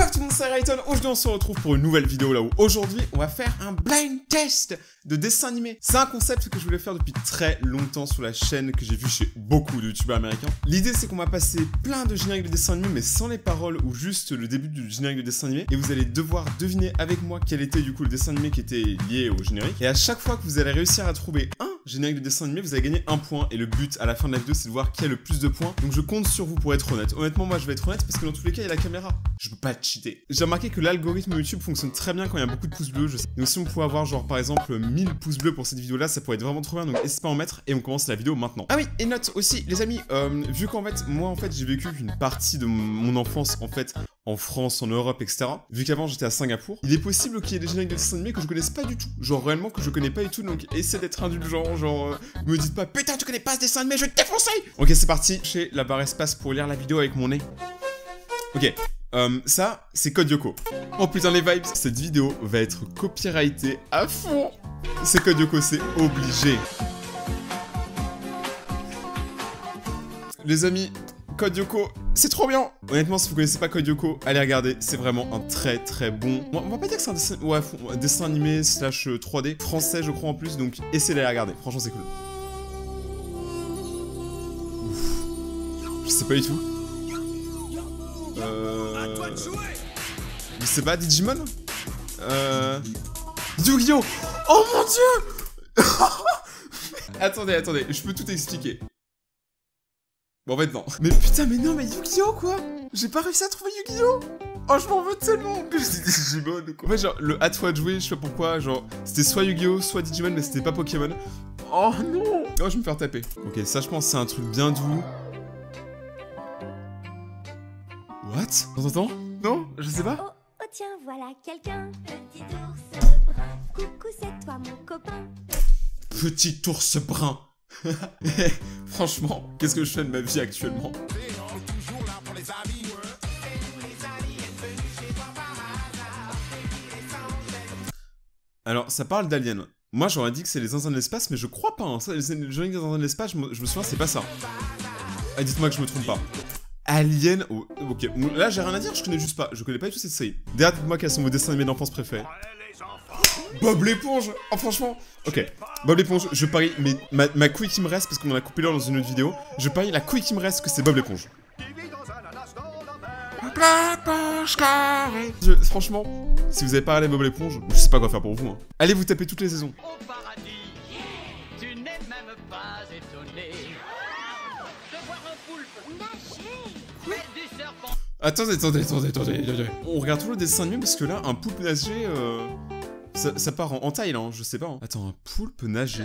Coucou tout le monde, c'est Rayton. Aujourd'hui on se retrouve pour une nouvelle vidéo là où aujourd'hui on va faire un blind test de dessin animé. C'est un concept que je voulais faire depuis très longtemps sur la chaîne, que j'ai vu chez beaucoup de youtubeurs américains. L'idée c'est qu'on va passer plein de génériques de dessin animé mais sans les paroles ou juste le début du générique de dessin animé, et vous allez devoir deviner avec moi quel était du coup le dessin animé qui était lié au générique. Et à chaque fois que vous allez réussir à trouver un générique de dessin animé, vous allez gagner un point, et le but à la fin de la vidéo c'est de voir qui a le plus de points. Donc je compte sur vous pour être honnête. Honnêtement moi je vais être honnête parce que dans tous les cas il y a la caméra. Je peux pas cheater. J'ai remarqué que l'algorithme YouTube fonctionne très bien quand il y a beaucoup de pouces bleus. Je sais. Donc si on pouvait avoir genre par exemple 1000 pouces bleus pour cette vidéo là, ça pourrait être vraiment trop bien. Donc n'hésitez pas à en mettre et on commence la vidéo maintenant. Ah oui, et note aussi les amis, vu qu'en fait moi en fait j'ai vécu une partie de mon enfance en fait en France, en Europe, etc. Vu qu'avant j'étais à Singapour, il est possible qu'il y ait des génériques de dessins animés que je connaisse pas du tout. Genre réellement que je connais pas du tout, donc essayez d'être indulgent, genre me dites pas putain tu connais pas ce dessin animé, je vais te défoncer. Ok c'est parti, j'ai la barre espace pour lire la vidéo avec mon nez. Ok, ça c'est Code Lyoko. Oh putain les vibes, cette vidéo va être copyrightée à fond. C'est Code Lyoko, c'est obligé. Les amis, Code Lyoko, c'est trop bien. Honnêtement, si vous connaissez pas Code Lyoko, allez regarder, c'est vraiment un très très bon... On va pas dire que c'est un dessin, ouais, dessin animé slash 3D, français je crois en plus, donc essayez d'aller regarder, franchement c'est cool. Ouf. Je sais pas du tout. Je sais pas, Digimon Yu-Gi-Oh! Oh mon dieu. Attendez, je peux tout expliquer. Bon en fait non. Mais putain mais non mais Yu-Gi-Oh quoi. J'ai pas réussi à trouver Yu-Gi-Oh. Oh je m'en veux tellement que je dis Digimon quoi. En fait genre le à toi de jouer, je sais pas pourquoi, genre c'était soit Yu-Gi-Oh soit Digimon mais c'était pas Pokémon. Oh non. Oh je vais me faire taper. Ok ça je pense c'est un truc bien doux. What? T'entends? Non? Je sais pas. Oh tiens voilà quelqu'un. Petit ours brun. Coucou c'est toi mon copain. Petit ours brun. Franchement, qu'est-ce que je fais de ma vie actuellement? Alors, ça parle d'aliens. Moi, j'aurais dit que c'est les zinzins de l'espace, mais je crois pas. Hein. Ça, les zinzins de l'espace, je me souviens, c'est pas ça. Ah, dites-moi que je me trompe pas. Alien... Oh, ok, là, j'ai rien à dire, je connais juste pas. Je connais pas du tout cette série. D'ailleurs, dites-moi quels sont vos dessins animés d'enfance préférés. Bob l'éponge. Oh franchement. Ok, Bob l'éponge, je parie, mais ma couille qui me reste, parce qu'on en a coupé l'heure dans une autre vidéo, je parie la couille qui me reste que c'est Bob l'éponge. Franchement, si vous avez pas regardé Bob l'éponge, je sais pas quoi faire pour vous. Hein. Allez vous taper toutes les saisons. Au paradis, tu n'es même pas étonné de voir un poulpe nager près du serpent. Attendez. On regarde toujours le dessin animé parce que là, un poulpe nager, ça part en taille là, hein, je sais pas. Hein. Attends, un poulpe nager.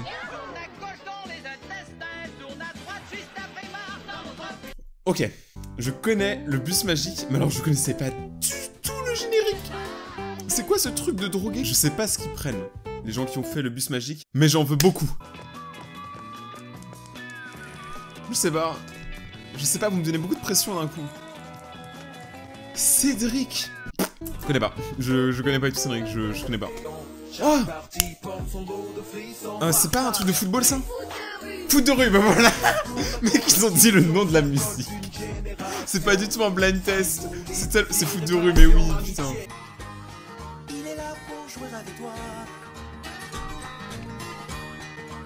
Ok, je connais le bus magique, mais alors je connaissais pas du tout le générique. C'est quoi ce truc de drogué? Je sais pas ce qu'ils prennent, les gens qui ont fait le bus magique, mais j'en veux beaucoup. Je sais pas, vous me donnez beaucoup de pression d'un coup. Cédric. Je connais pas, je connais pas du tout Cédric, je connais pas. Oh c'est pas un truc de football ça? Foot de rue, bah voilà. Mec, ils ont dit le nom de la musique. C'est pas du tout un blind test. C'est foot de rue, mais oui, putain. Il est là pour jouer avec toi.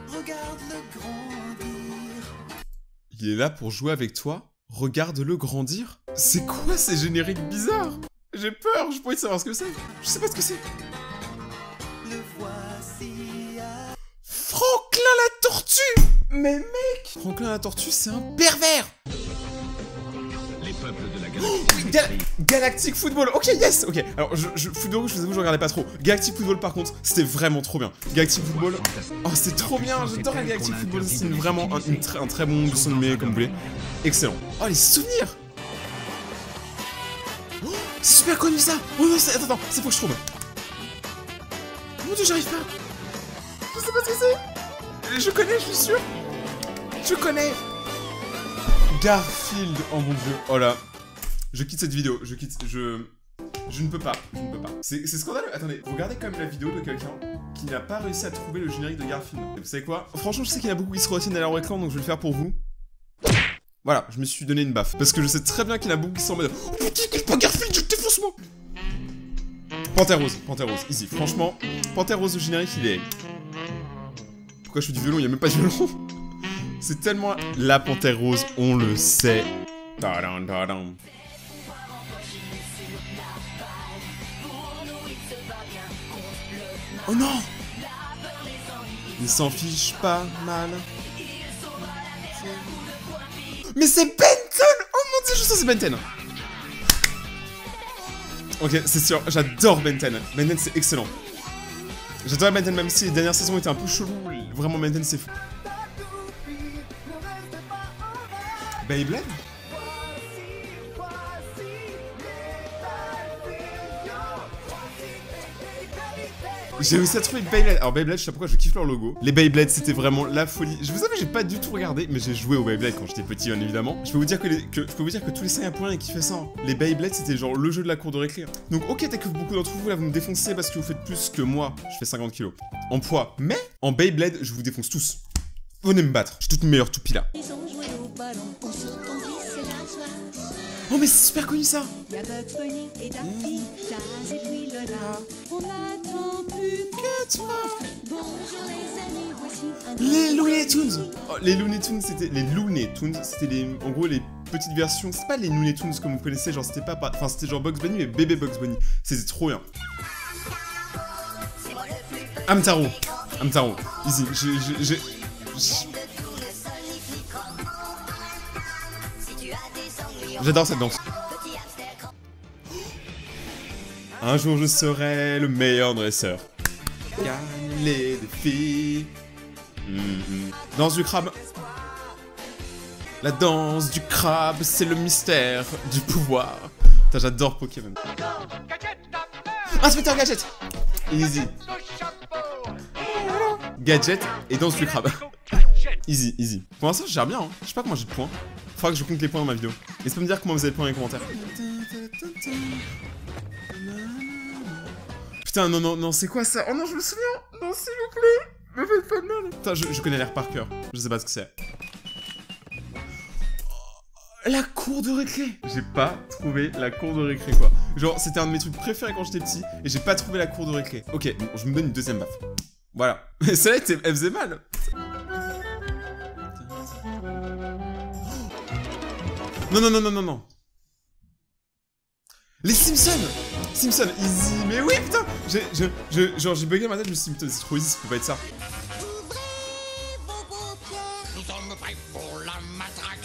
Regarde-le grandir. Il est là pour jouer avec toi. Regarde-le grandir. C'est quoi ces génériques bizarres? J'ai peur, je pourrais savoir ce que c'est. Je sais pas ce que c'est. Le voici. Franklin la tortue. Mais mec, Franklin la tortue, c'est un pervers. Les peuples de la galaxie. Galactic Football. Ok, yes. Ok. Alors, foot de rue, je vous avoue, je regardais pas trop. Galactic Football, par contre, c'était vraiment trop bien. Galactic Football. Oh, c'est trop bien. J'adore la Galactic Football. C'est vraiment un très bon dessin animé, comme vous voulez. Excellent. Oh, les souvenirs. Oh, c'est super connu ça. Oh non, attends, c'est faut que je trouve. Mon dieu, j'arrive pas. Je sais pas ce que c'est. Je connais, je suis sûr. Je connais. Garfield, oh mon dieu. Oh là. Je quitte cette vidéo. Je ne peux pas. C'est scandaleux. Attendez, vous regardez quand même la vidéo de quelqu'un qui n'a pas réussi à trouver le générique de Garfield. Et vous savez quoi? Franchement, je sais qu'il y en a beaucoup qui se retiennent à leur écran, donc je vais le faire pour vous. Voilà, je me suis donné une baffe. Parce que je sais très bien qu'il y en a beaucoup qui sont en mode oh putain, pas Garfield, je te défonce moi. Panthère rose, easy. Franchement, Panthère rose au générique, il est... Pourquoi je fais du violon? Il n'y a même pas de violon. C'est tellement... La Panthère rose, on le sait. Tadam, tadam. Oh non! Il s'en fiche pas mal. Mais c'est Ben 10! Oh mon dieu, je sens c'est Ben 10. Ok, c'est sûr, j'adore Ben 10. Ben 10 c'est excellent. J'adore Ben 10 même si les dernières saisons étaient un peu chelou. Vraiment Ben 10 c'est fou. Beyblade? J'ai réussi à trouver Beyblade. Alors Beyblade, je sais pas pourquoi je kiffe leur logo. Les Beyblade, c'était vraiment la folie. Je vous avoue, j'ai pas du tout regardé, mais j'ai joué au Beyblade quand j'étais petit, bien évidemment. Je peux vous dire que tous les Singapouriens kiffaient ça. Hein. Les Beyblade, c'était genre le jeu de la cour de récré. Donc ok, t'as que beaucoup d'entre vous là, vous me défoncez parce que vous faites plus que moi. Je fais 50 kilos en poids. Mais en Beyblade, je vous défonce tous. Venez me battre. Je suis toute meilleure toupie là. Oh mais c'est super connu ça. Les Looney Tunes. Oh, les Looney Tunes, c'était les en gros les petites versions. C'est pas les Looney Tunes comme vous connaissez, genre c'était pas, enfin c'était genre Bugs Bunny mais bébé Bugs Bunny. C'était trop bien. Hamtaro, easy. J'adore cette danse. Un jour je serai le meilleur dresseur. Gagne les défis. Danse du crabe. La danse du crabe, c'est le mystère du pouvoir. Putain, j'adore Pokémon. Inspecteur Gadget. Easy. Gadget et danse du crabe. Easy. Pour l'instant, je gère bien. Hein. Je sais pas comment j'ai de points. Faudra que je compte les points dans ma vidéo. N'hésitez pas à me dire comment vous avez de points dans les commentaires. Putain, non, c'est quoi ça? Oh non, je me souviens. Non, s'il vous plaît. Me faites pas de mal. Putain, je connais l'air par cœur. Je sais pas ce que c'est. La cour de récré. J'ai pas trouvé la cour de récré, quoi. Genre, c'était un de mes trucs préférés quand j'étais petit. Et j'ai pas trouvé la cour de récré. Ok, bon, je me donne une deuxième baffe. Voilà. Mais celle-là, elle faisait mal. Non. Les Simpsons, easy. Mais oui, putain. Genre, j'ai bugué ma tête, je me suis dit, putain, c'est trop easy, ça peut pas être ça.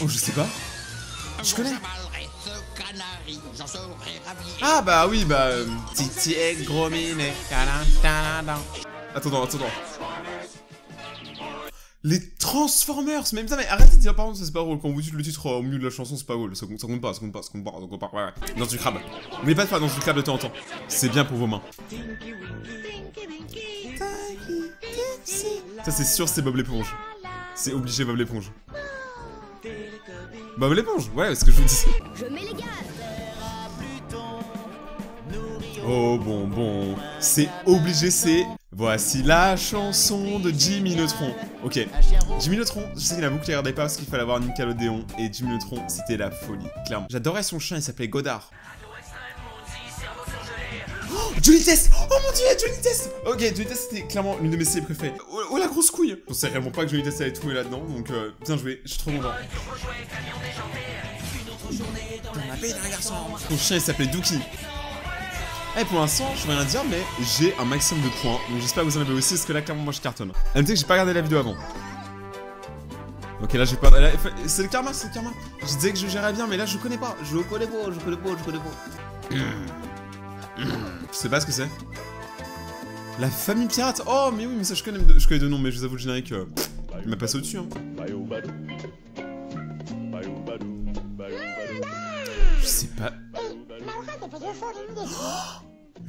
Oh, je sais pas. Je connais. Ah, bah oui, bah. Titi et gros minet. Attends. Les Transformers. Mais putain, mais arrêtez de dire par contre, c'est pas drôle. Quand vous dites le titre au milieu de la chanson, c'est pas drôle. Ça compte pas. Ouais. Dans du crabe. N'oubliez pas de faire dans du crabe de temps en temps. C'est bien pour vos mains. Ça, c'est sûr, c'est Bob l'éponge. C'est obligé, Bob l'éponge. Bob l'éponge, ouais, c'est ce que je vous dis. Je mets les gaz. Oh bon, c'est obligé, c'est... Voici la chanson de Jimmy Neutron. Ok, Jimmy Neutron, je sais qu'il y en a beaucoup qui ne regardaient pas parce qu'il fallait avoir Nickelodeon. Et Jimmy Neutron, c'était la folie, clairement. J'adorais son chien, il s'appelait Godard. Oh, Johnny Test. Oh mon dieu, Johnny Test. Ok, Johnny Test, c'était clairement l'une de mes séries préférées. Oh la grosse couille. Je pensais réellement pas que Johnny Test allait trouver là-dedans, donc bien joué, je suis trop content. Son chien, il s'appelait Dookie. Eh, pour l'instant, je vais rien dire, mais j'ai un maximum de points. Donc j'espère que vous en avez aussi, parce que là, clairement, moi, je cartonne. Elle me dit que j'ai pas regardé la vidéo avant. Ok, là, j'ai pas... C'est le karma. Je disais que je gérais bien, mais là, je connais pas. Je connais pas. Je sais pas ce que c'est. La famille pirate. Oh, mais oui, mais ça, je connais deux noms, mais je vous avoue, le générique, il m'a passé au-dessus, hein. Je sais pas...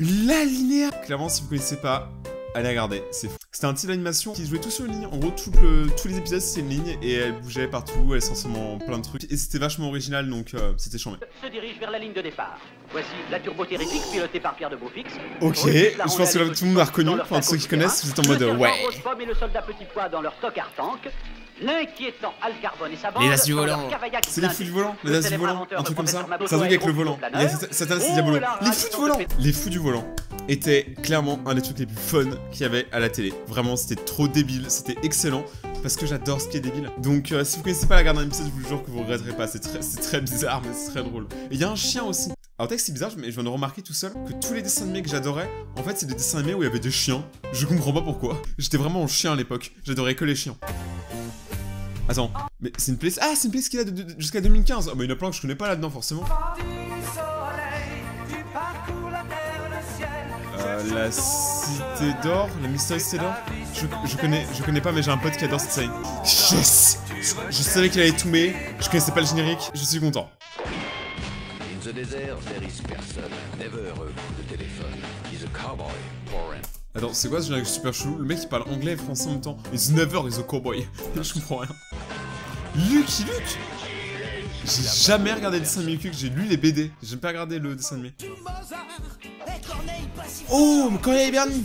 L'alinéa. Clairement, si vous connaissez pas, allez regarder, c'est fou. C'était un type d'animation qui jouait tout sur une ligne. En gros, tous les épisodes, c'était une ligne et elle bougeait partout, elle essentiellement plein de trucs. Et c'était vachement original, donc c'était chambé. Se dirige vers la ligne de départ. Voici la turbo-terrifique pilotée par Pierre de Beaufix. Ok, je pense que tout le monde a reconnu. Enfin, ceux qui connaissent, vous êtes en mode ouais. Et le soldat Petit Pois dans leur stock tank. L'inquiétant Alcarbone et sa bande. Les as du volant. C'est les fous du volant. Les as du volant. Un truc comme ça. C'est un truc avec le volant. Satan, c'est Diabolo. Les fous du volant. était clairement un des trucs les plus fun qu'il y avait à la télé. Vraiment, c'était trop débile, c'était excellent. Parce que j'adore ce qui est débile. Donc si vous connaissez pas la garde d'un épisode, je vous jure que vous regretterez pas. C'est très bizarre, mais c'est très drôle. Et il y a un chien aussi. Alors peut-être que c'est bizarre, mais je viens de remarquer tout seul que tous les dessins animés que j'adorais, en fait c'est des dessins animés où il y avait des chiens. Je comprends pas pourquoi. J'étais vraiment un chien à l'époque. J'adorais que les chiens. Attends, mais c'est une playlist... Ah, c'est une playlist qu'il a jusqu'à 2015. Ah bah il y en a plein que je connais pas là-dedans forcément. La Cité d'Or, la mystérieuse Cité d'Or. Je connais pas, mais j'ai un pote qui adore cette série. Yes! Je savais qu'il allait tout mais je connaissais pas le générique, je suis content. In the desert, there is person, never a coup de téléphone. He's a cowboy, poor and... Attends, c'est quoi ce générique super chelou? Le mec il parle anglais et français en même temps. It's never is a cowboy. Je comprends rien. Lucky Luke! J'ai jamais regardé le dessin animé Lucky Luke, j'ai lu les BD. J'ai pas regardé le dessin animé. Oh, Corneille et Bernie!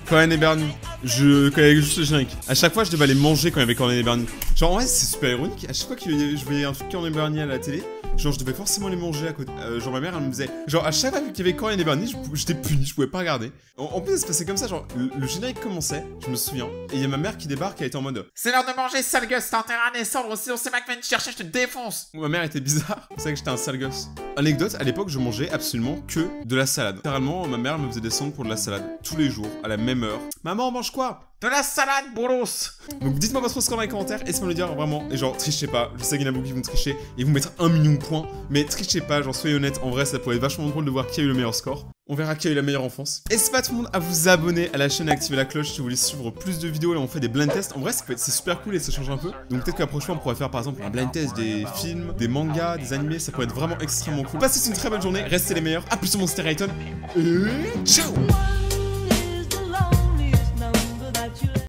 Conan et Bernie. Je connais juste le générique. À chaque fois, je devais aller manger quand il y avait Conan et Bernie. Genre, en vrai, c'est super ironique. À chaque fois que je voyais un truc Conan et Bernie à la télé, genre, je devais forcément les manger à côté. Genre, ma mère, elle me disait. Genre, à chaque fois qu'il y avait Conan et Bernie, j'étais puni, je pouvais pas regarder. En plus, ça se passait comme ça. Genre, le générique commençait, je me souviens. Et il y a ma mère qui débarque, elle était en mode. C'est l'heure de manger, sale gosse, t'as intérêt à descendre, sinon c'est Mac vient te chercher, je te défonce. Ma mère était bizarre, c'est ça que j'étais un sale gosse. Anecdote, à l'époque, je mangeais absolument que de la salade. Littéralement, ma mère me faisait descendre pour de la salade tous les jours, à la même heure. Maman, on mange quoi? De la salade, bolos. Donc dites-moi votre score dans les commentaires, essayez de me le dire vraiment. Et genre, trichez pas, je sais qu'il y en a beaucoup qui vont tricher et vous mettre 1 million de points. Mais trichez pas, genre soyez honnête, en vrai ça pourrait être vachement drôle de voir qui a eu le meilleur score. On verra qui a eu la meilleure enfance. N'hésitez pas tout le monde à vous abonner à la chaîne et activer la cloche si vous voulez suivre plus de vidéos. Là on fait des blind tests. En vrai c'est super cool et ça change un peu. Donc peut-être que la prochaine fois on pourrait faire par exemple un blind test des films, des mangas, des animés. Ça pourrait être vraiment extrêmement cool. Passez une très bonne journée, restez les meilleurs. A plus sur Monster Item. Et ciao.